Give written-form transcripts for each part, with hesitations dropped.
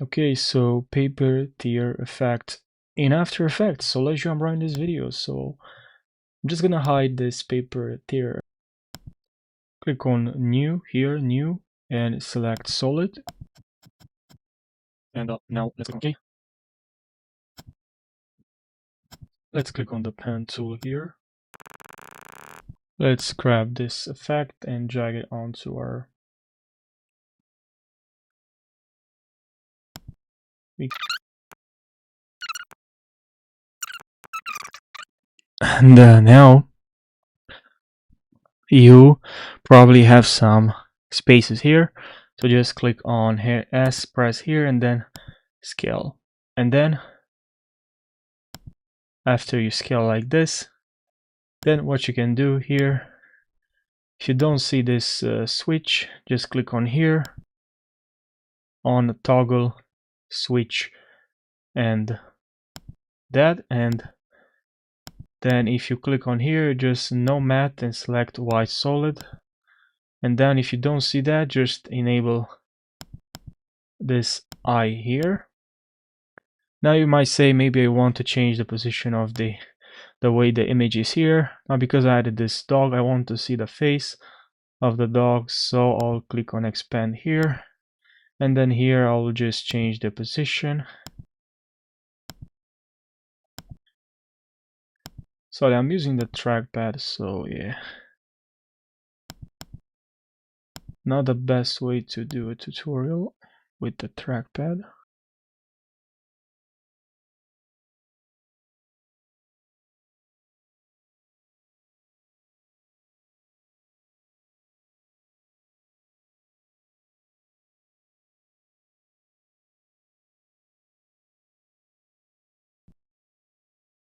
Okay, so paper tear effect in After Effects. So let's jump right in this video. So I'm just gonna hide this paper tear. Click on new here, new, and select solid. And now let's click OK. Let's click on the pen tool here. Let's grab this effect and drag it onto our and now you probably have some spaces here, so just click on here S, press here, and then scale. And then after you scale like this, then what you can do here, if you don't see this switch, just click on here on toggle switch and that, and then if you click on here, just no matte and select white solid. And then if you don't see that, just enable this eye here. Now you might say, maybe I want to change the position of the way the image is here. Now because I added this dog, I want to see the face of the dog, so I'll click on expand here, and then here I'll just change the position. Sorry, I'm using the trackpad, so yeah, not the best way to do a tutorial with the trackpad.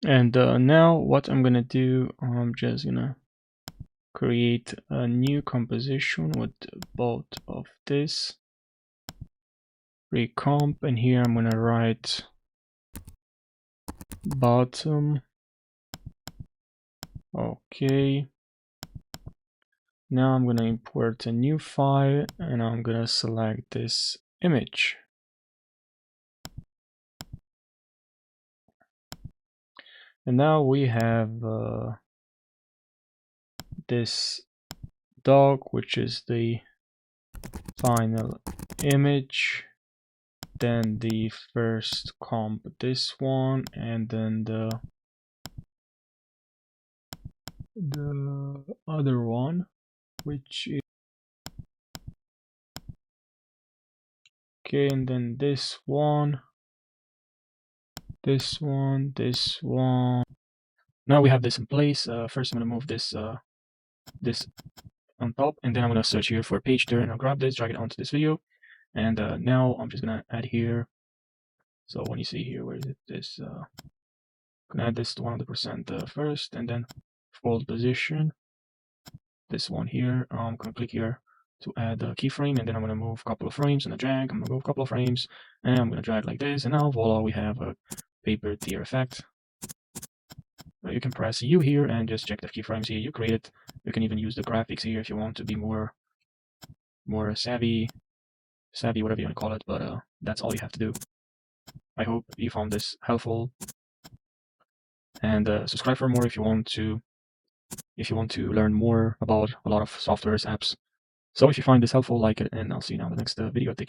And now what I'm gonna do, I'm just gonna create a new composition with both of this, recomp, and here I'm gonna write bottom. Okay, now I'm gonna import a new file and I'm gonna select this image. And now we have this dog, which is the final image, then the first comp, this one, and then the other one, which is okay, and then this one, this one, this one. Now we have this in place. First I'm gonna move this this on top, and then I'm gonna search here for page turn. I'll grab this, drag it onto this video, and now I'm just gonna add here. So when you see here, where is it? This gonna add this to 100% first, and then fold position. This one here, I'm gonna click here to add a keyframe, and then I'm gonna move a couple of frames and a drag. I'm gonna move a couple of frames, and I'm gonna drag like this, and now voila, we have a paper tear effect. You can press U here and just check the keyframes here you created. You can even use the graphics here if you want to be more savvy, whatever you want to call it, but that's all you have to do. I hope you found this helpful, and subscribe for more if you want to learn more about a lot of softwares, apps. So if you find this helpful, like it, and I'll see you now in the next video. Take care.